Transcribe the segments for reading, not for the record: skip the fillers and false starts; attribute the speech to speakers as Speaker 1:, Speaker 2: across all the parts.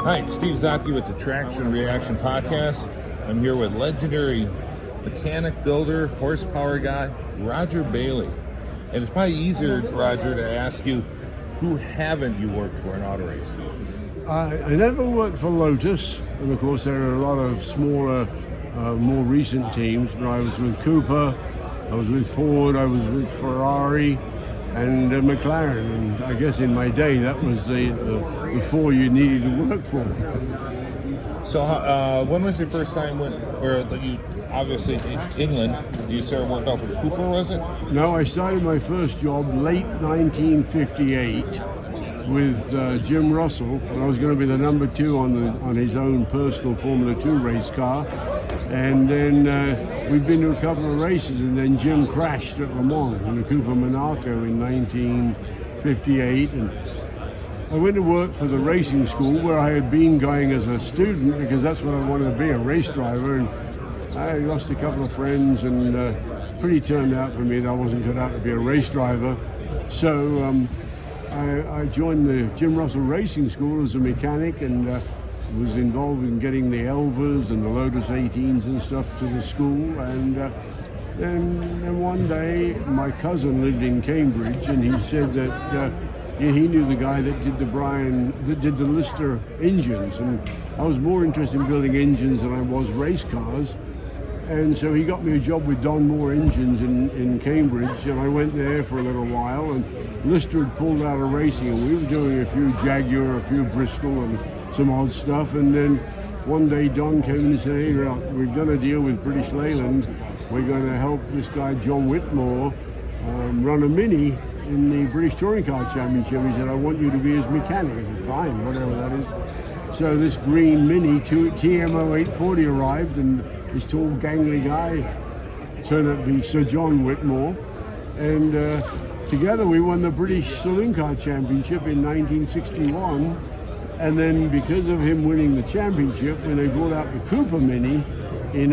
Speaker 1: Hi, it's Steve Zocchi with the Traction Reaction Podcast. I'm here with legendary mechanic, builder, horsepower guy, Roger Bailey. And it's probably easier, Roger, to ask you, who haven't you worked for in auto racing?
Speaker 2: I never worked for Lotus, and of course there are a lot of smaller, more recent teams, but I was with Cooper, I was with Ford, I was with Ferrari, and McLaren, and I guess in my day that was the four you needed to work for.
Speaker 1: So when was your first time you obviously in England, you started working out for Cooper, was it?
Speaker 2: No, I started my first job late 1958 with Jim Russell, and I was going to be the number two on his own personal Formula 2 race car. And then we've been to a couple of races, and then Jim crashed at Le Mans in the Cooper Monaco in 1958. And I went to work for the racing school where I had been going as a student because that's what I wanted to be, a race driver. And I lost a couple of friends, and pretty turned out for me that I wasn't good out to be a race driver. So I joined the Jim Russell Racing School as a mechanic, and was involved in getting the Elvas and the Lotus 18s and stuff to the school. And then one day my cousin lived in Cambridge, and he said that he knew the guy that did the Lister engines, and I was more interested in building engines than I was race cars. And so he got me a job with Don Moore Engines in Cambridge, and I went there for a little while, and Lister had pulled out of racing, and we were doing a few Jaguar, a few Bristol, and some odd stuff. And then one day Don came in and said, hey, we've done a deal with British Leyland. We're going to help this guy John Whitmore run a Mini in the British Touring Car Championship. He said, I want you to be his mechanic. I said, fine, whatever that is. So this green Mini TMO 840 arrived, and this tall gangly guy turned out to be Sir John Whitmore. And together we won the British Saloon Car Championship in 1961. And then because of him winning the championship, when they brought out the Cooper Mini in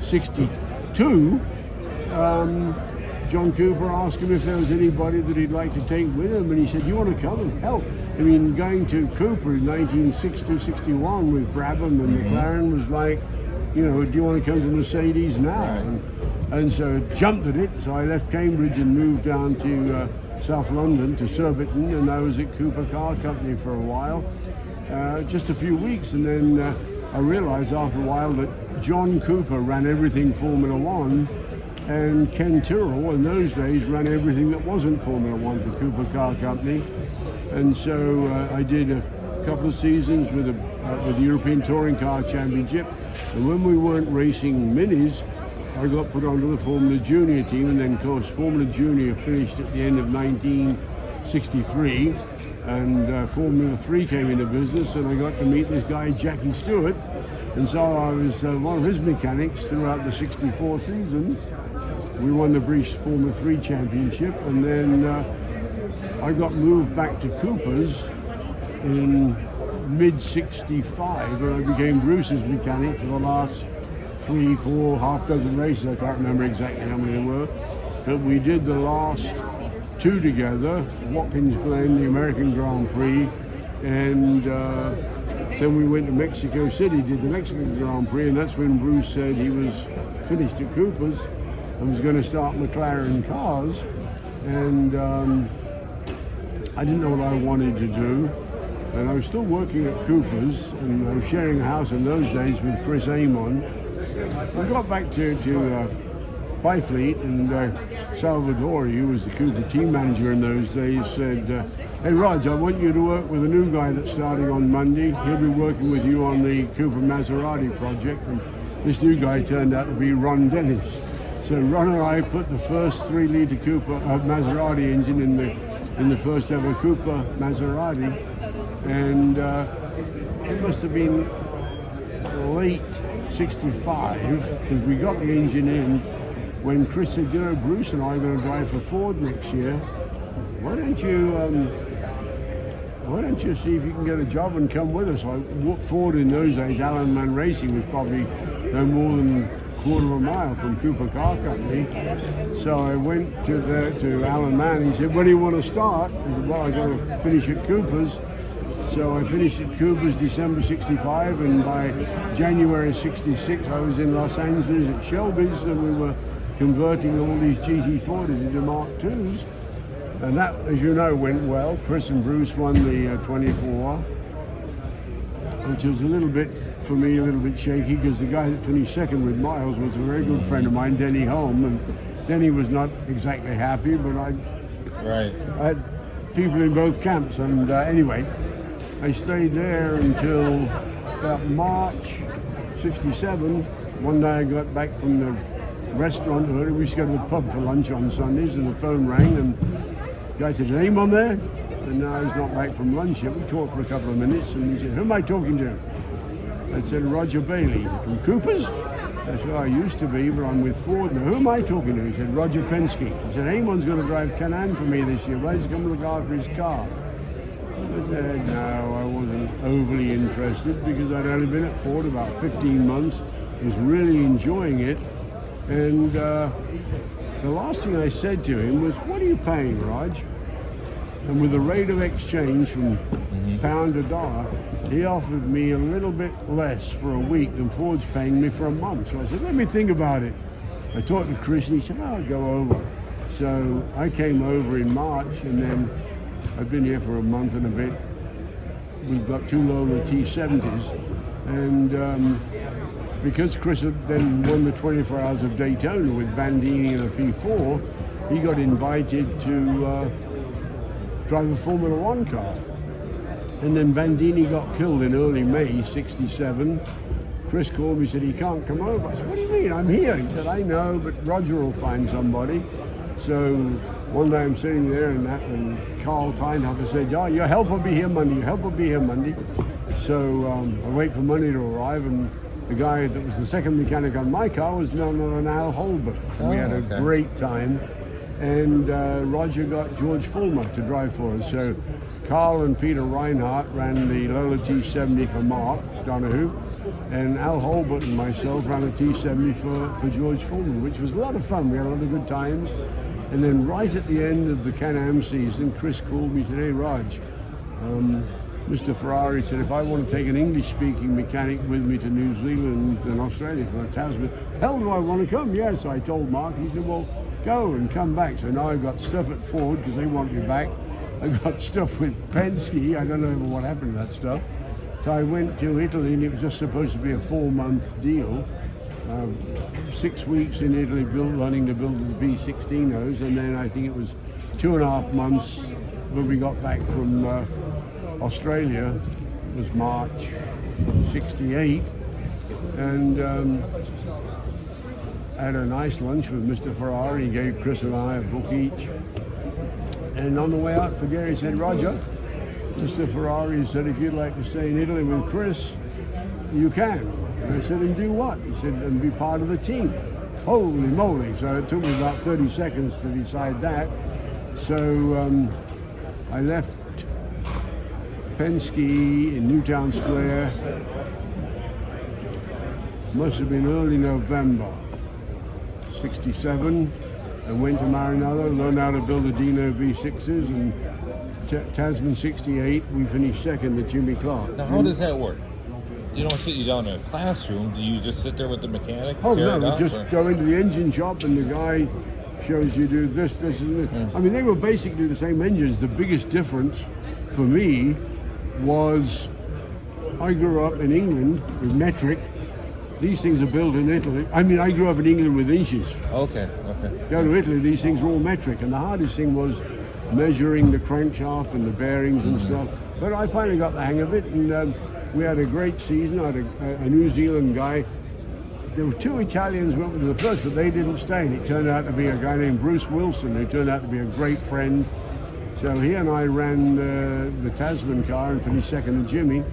Speaker 2: 62, John Cooper asked him if there was anybody that he'd like to take with him, and he said, you want to come and help? I mean, going to Cooper in 1960-61 with Brabham and McLaren was like, do you want to come to Mercedes now? And so jumped at it. So I left Cambridge and moved down to South London to Surbiton, and I was at Cooper Car Company for a while, just a few weeks, and then I realized after a while that John Cooper ran everything Formula One, and Ken Tyrrell in those days ran everything that wasn't Formula One for Cooper Car Company. And so I did a couple of seasons with the European Touring Car Championship, and when we weren't racing minis, I got put onto the Formula Junior team, and then of course Formula Junior finished at the end of 1963, and Formula 3 came into business, and I got to meet this guy Jackie Stewart, and so I was one of his mechanics throughout the 64 seasons. We won the British Formula 3 Championship, and then I got moved back to Cooper's in mid-65, and I became Bruce's mechanic for the last 3, 4, half dozen races. I can't remember exactly how many there were, but we did the last two together, Watkins Glen, the American Grand Prix, and then we went to Mexico City, did the Mexican Grand Prix, and that's when Bruce said he was finished at Cooper's and was going to start McLaren cars, and I didn't know what I wanted to do, and I was still working at Cooper's, and I was sharing a house in those days with Chris Amon. We got back to Byfleet, and Salvatore, who was the Cooper team manager in those days, said, hey Raj, I want you to work with a new guy that's starting on Monday. He'll be working with you on the Cooper Maserati project. And this new guy turned out to be Ron Dennis. So Ron and I put the first 3-liter Cooper Maserati engine in the first ever Cooper Maserati, and it must have been late 65, because we got the engine in when Chris said, Bruce and I are going to drive for Ford next year. Why don't you see if you can get a job and come with us? Ford in those days, Alan Mann Racing, was probably no more than a quarter of a mile from Cooper Car Company. So I went to Alan Mann. He said, when do you want to start? I said, well, I got to finish at Cooper's. So I finished at Cooper's December 65, and by January 66 I was in Los Angeles at Shelby's, and we were converting all these GT40s into Mark IIs. And that, as you know, went well. Chris and Bruce won the 24, which was a little bit, for me, a little bit shaky, because the guy that finished second with Miles was a very good friend of mine, Denny Holm, and Denny was not exactly happy, but I had people in both camps, and anyway, I stayed there until about March 67. One day I got back from the restaurant early. We used to go to the pub for lunch on Sundays, and the phone rang, and the guy said, "Is anyone there?" And no, he's not back from lunch yet. We talked for a couple of minutes, and he said, "Who am I talking to?" I said, "Roger Bailey." "From Cooper's?" I said, "Oh, I used to be, but I'm with Ford now." "Who am I talking to?" He said, "Roger Penske." He said, "Anyone's going to drive Can-Am for me this year, right? He's going to look after his car." I said, no, I wasn't overly interested, because I'd only been at Ford about 15 months, was really enjoying it. And the last thing I said to him was, "What are you paying, Raj?" And with the rate of exchange from pound to dollar, he offered me a little bit less for a week than Ford's paying me for a month. So I said, "Let me think about it." I talked to Chris, and he said, "I'll go over." So I came over in March, and then I've been here for a month and a bit. We've got two Lola T70s, and because Chris had then won the 24 Hours of Daytona with Bandini in a P4, he got invited to drive a Formula One car. And then Bandini got killed in early May 67. Chris called me, said he can't come over. I said, "What do you mean? I'm here." He said, "I know, but Roger will find somebody." So one day I'm sitting there, and Carl Teinhofer said, "Oh, your help will be here Monday, your help will be here Monday." So I wait for Monday to arrive, and the guy that was the second mechanic on my car was none other than Al Holbert. We had a great time. And Roger got George Fulmer to drive for us. So Carl and Peter Reinhardt ran the Lola T70 for Mark Donahue, and Al Holbert and myself ran a T70 for George Fulmer, which was a lot of fun. We had a lot of good times. And then right at the end of the Can-Am season, Chris called me and said, "Hey, Raj, Mr. Ferrari said if I want to take an English-speaking mechanic with me to New Zealand and Australia for Tasman, hell do I want to come?" "Yes." I told Mark. He said, "Well, go and come back." So now I've got stuff at Ford because they want me back. I've got stuff with Penske. I don't know what happened to that stuff. So I went to Italy, and it was just supposed to be a 4-month deal. 6 weeks in Italy learning to build the V16s, and then I think it was 2.5 months when we got back from Australia. It was March 68, and I had a nice lunch with Mr. Ferrari. He gave Chris and I a book each. And on the way out for Gary, he said, "Roger, Mr. Ferrari said if you'd like to stay in Italy with Chris, you can." And I said, "And do what?" He said, "And be part of the team." Holy moly. So it took me about 30 seconds to decide that. So I left Penske in Newtown Square. Must have been early November 67, and went to Maranello, learned how to build the Dino V6s, and Tasman 68, we finished second at Jimmy Clark.
Speaker 1: Now, how does that work? You don't sit you down in a classroom. Do you just sit there with the mechanic?
Speaker 2: Oh, no, we just go into the engine shop, and the guy shows you do this, this, and this. I mean, they were basically the same engines. The biggest difference for me was I grew up in England with metric. These things are built in Italy. I mean, I grew up in England with inches.
Speaker 1: Okay.
Speaker 2: Go to Italy, these things are all metric, and the hardest thing was measuring the crankshaft and the bearings and stuff. But I finally got the hang of it, and we had a great season. I had a New Zealand guy. There were 2 Italians went to the first, but they didn't stay. And it turned out to be a guy named Bruce Wilson, who turned out to be a great friend. So he and I ran the Tasman car and finished second to Jimmy.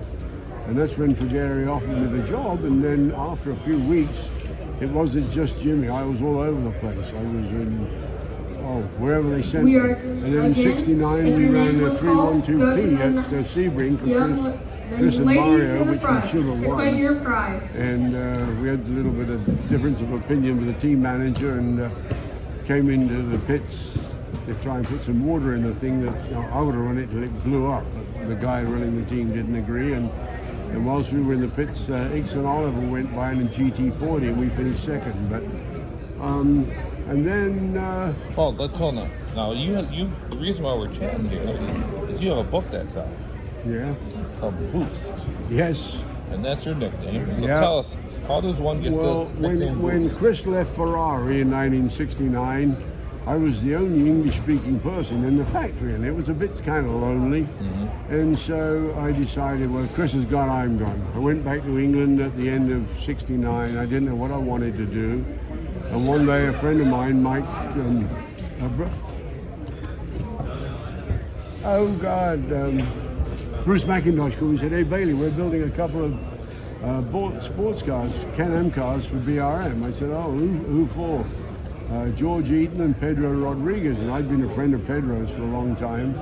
Speaker 2: And that's when Fugere offered me the job. And then after a few weeks, it wasn't just Jimmy. I was all over the place. I was in wherever they sent me. And then in 69, we ran the 312P at Sebring for Chris and Mario, which we should have won. And we had a little bit of difference of opinion with the team manager, and came into the pits. to try and put some water in the thing that I would have run it till it blew up. But the guy running the team didn't agree, and whilst we were in the pits, Ix and Oliver went by in a GT40 and we finished second. But and then
Speaker 1: well, let's hold on. Now you the reason why we're chatting here is you have a book that's out.
Speaker 2: Yeah.
Speaker 1: Called Boost.
Speaker 2: Yes.
Speaker 1: And that's your nickname. So
Speaker 2: Yeah.
Speaker 1: tell us, how does one get the nickname
Speaker 2: when
Speaker 1: Boost?
Speaker 2: Chris left Ferrari in 1969, I was the only English-speaking person in the factory, and it was a bit kind of lonely. And so I decided, well, Chris is gone, I'm gone. I went back to England at the end of '69. I didn't know what I wanted to do. And one day, a friend of mine, Mike, Bruce McIntosh called me and said, "Hey Bailey, we're building a couple of sports cars, Can-Am cars for BRM." I said, "Oh, who for?" George Eaton and Pedro Rodriguez, and I'd been a friend of Pedro's for a long time.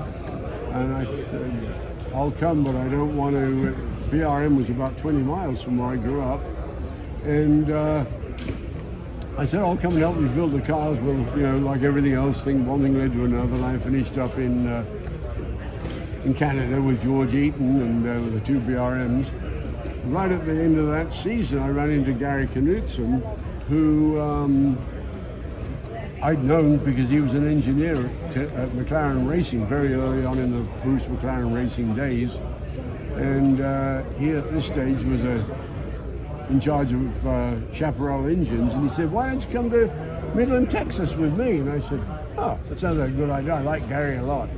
Speaker 2: And I said, "I'll come, but I don't want to." BRM was about 20 miles from where I grew up, and I said, "I'll come and help you build the cars." Well, you know, like everything else, one thing led to another, and I finished up in Canada with George Eaton and with the two BRMs. Right at the end of that season, I ran into Gary Knudsen, who I'd known because he was an engineer at McLaren Racing very early on in the Bruce McLaren Racing days. And he at this stage was in charge of Chaparral engines. And he said, "Why don't you come to Midland, Texas with me?" And I said, "Oh, that sounds like a good idea. I like Gary a lot."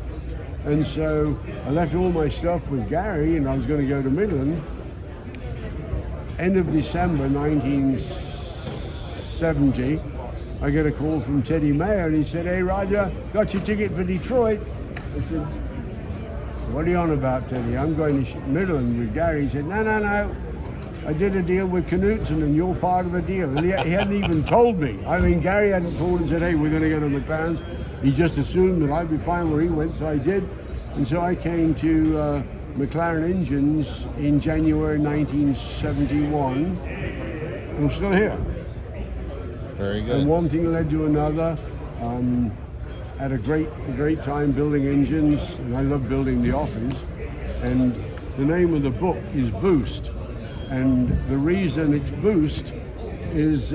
Speaker 2: And so I left all my stuff with Gary, and I was going to go to Midland. End of December 1970, I get a call from Teddy Mayer, and he said, "Hey Roger, got your ticket for Detroit." I said, "What are you on about, Teddy? I'm going to Midland with Gary." He said, No. I did a deal with Knudsen, and you're part of the deal." And he hadn't even told me. I mean, Gary hadn't called and said, "Hey, we're going to go to McLaren's." He just assumed that I'd be fine where he went, so I did. And so I came to McLaren Engines in January 1971. I'm still here.
Speaker 1: Very good.
Speaker 2: And one thing led to another. Had a great time building engines, and I love building the office. And the name of the book is Boost. And the reason it's Boost is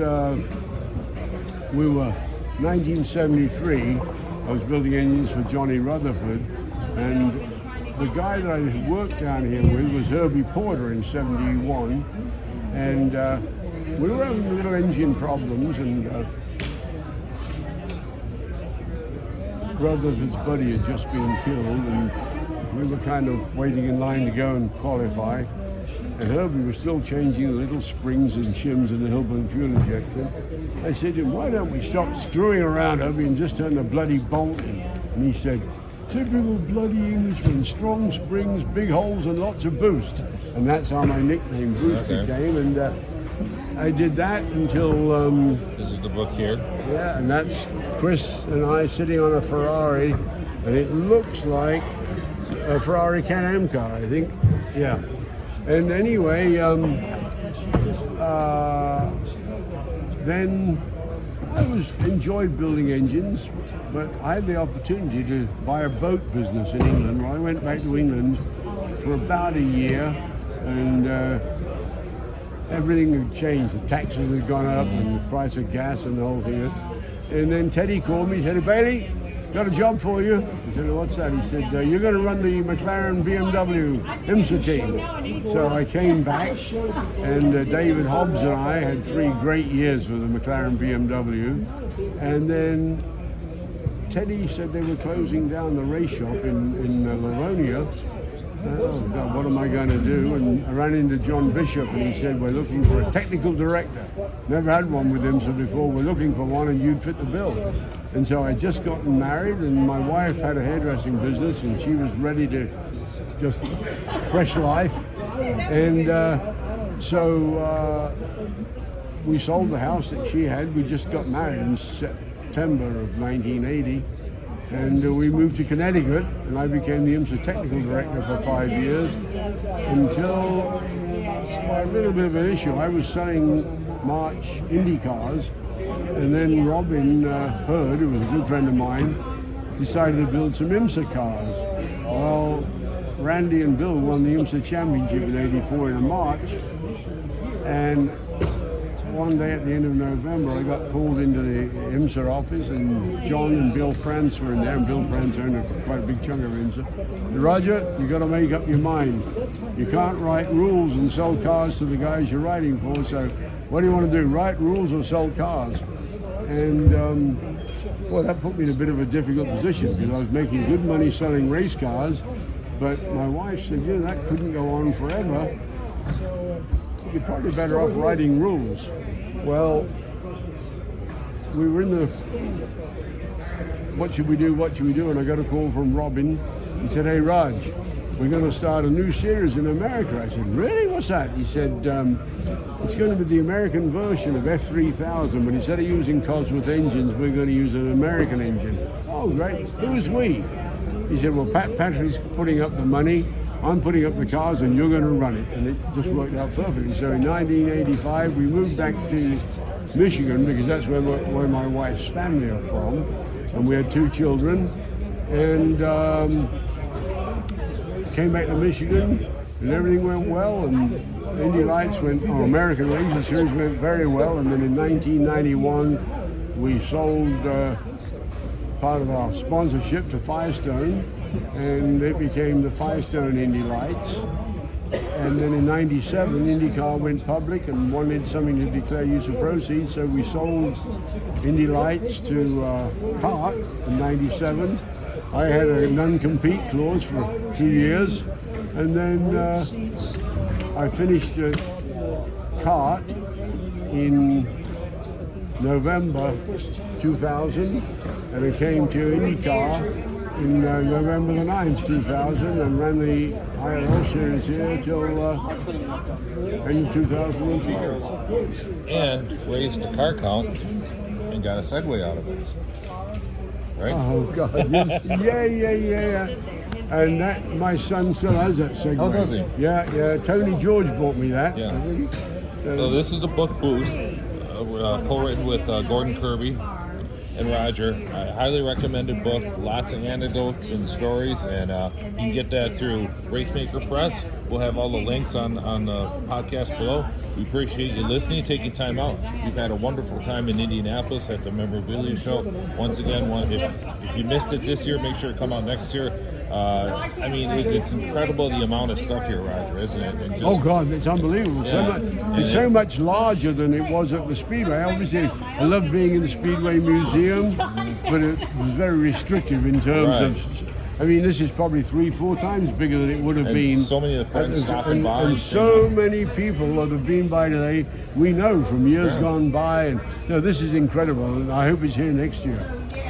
Speaker 2: we were 1973. I was building engines for Johnny Rutherford, and the guy that I worked down here with was Herbie Porter in '71, and we were having little engine problems, and Rutherford's buddy had just been killed, and we were kind of waiting in line to go and qualify. And Herbie was still changing the little springs and shims in the Hillburn fuel injector. I said to him, "Why don't we stop screwing around, Herbie, and just turn the bloody bolt?" And he said, "Typical bloody Englishman, strong springs, big holes, and lots of boost." And that's how my nickname Boost became. And I did that until...
Speaker 1: this is the book here.
Speaker 2: Yeah, and that's Chris and I sitting on a Ferrari, and it looks like a Ferrari Can-Am car, I think. Yeah. And anyway, then I enjoyed building engines, but I had the opportunity to buy a boat business in England. Well, I went back to England for about a year, and everything had changed. The taxes had gone up, and the price of gas and the whole thing. And then Teddy called me and said, "Bailey, got a job for you." I said, "What's that?" He said, "You're going to run the McLaren BMW IMSA team." So I came back, and David Hobbs and I had 3 great years with the McLaren BMW. And then Teddy said they were closing down the race shop in Livonia. Oh God, what am I going to do? And I ran into John Bishop, and he said, "We're looking for a technical director. Never had one with IMSA before. We're looking for one, and you'd fit the bill." And so I just gotten married, and my wife had a hairdressing business, and she was ready to just fresh life. And so we sold the house that she had. We just got married in September of 1980. And we moved to Connecticut, and I became the IMSA technical director for 5 years until a little bit of an issue. I was selling March IndyCars, and then Robin Hurd, who was a good friend of mine, decided to build some IMSA cars. Well, Randy and Bill won the IMSA championship in '84 in March, and one day at the end of November, I got called into the IMSA office, and John and Bill France were in there, and Bill France owned quite a big chunk of IMSA. Roger, you got to make up your mind. You can't write rules and sell cars to the guys you're writing for, so what do you want to do, write rules or sell cars? And, well, that put me in a bit of a difficult position because I was making good money selling race cars, but my wife said, that couldn't go on forever. You're probably better off writing rules. Well, we were in the, what should we do? And I got a call from Robin. He said, hey, Raj, we're going to start a new series in America. I said, really? What's that? He said, it's going to be the American version of F3000, but instead of using Cosworth engines, we're going to use an American engine. Oh, great. Who's we? He said, well, Patrick's putting up the money, I'm putting up the cars, and you're going to run it. And it just worked out perfectly. So in 1985, we moved back to Michigan, because that's where my wife's family are from. And we had 2 children. And came back to Michigan, and everything went well, and Indy Lights went, American Racing Series went very well, and then in 1991 we sold part of our sponsorship to Firestone, and it became the Firestone Indy Lights. And then in 97 IndyCar went public and wanted something to declare use of proceeds, so we sold Indy Lights to CART in 97. I had a non-compete clause for a few years, and then I finished at CART in November 2000, and I came to IndyCar in November the 9th, 2000, and ran the IRL series here till in 2012.
Speaker 1: And raised the car count and got a Segway out of it. Right?
Speaker 2: Oh, God. Yeah. And that, my son still has that Segway.
Speaker 1: Oh, does he?
Speaker 2: Yeah. Tony George bought me that.
Speaker 1: Yeah. So this is the book Boost, co-written with Gordon Kirby and Roger. I highly recommended book. Lots of anecdotes and stories, and you can get that through Racemaker Press. We'll have all the links on the podcast below. We appreciate you listening, taking time out. We've had a wonderful time in Indianapolis at the Memorabilia Show. Once again, if you missed it this year, make sure to come out next year. I mean, it's incredible the amount of stuff here, Roger, isn't it? And
Speaker 2: oh, God, it's unbelievable.
Speaker 1: Yeah.
Speaker 2: It's so much larger than it was at the Speedway. Obviously, I love being in the Speedway Museum, but it was very restrictive in terms of... I mean, this is probably 3-4 times bigger than it would have been.
Speaker 1: So many of the friends stopping by.
Speaker 2: And so many people that have been by today, we know from years gone by. And this is incredible, and I hope it's here next year.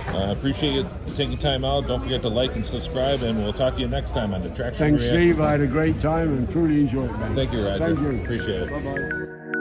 Speaker 1: I appreciate you taking time out. Don't forget to like and subscribe, and we'll talk to you next time on the Traction
Speaker 2: Thanks,
Speaker 1: Reaction.
Speaker 2: Steve. I had a great time and truly enjoyed it, man.
Speaker 1: Thank you, Roger.
Speaker 2: Thank you.
Speaker 1: Appreciate it.
Speaker 2: Bye-bye.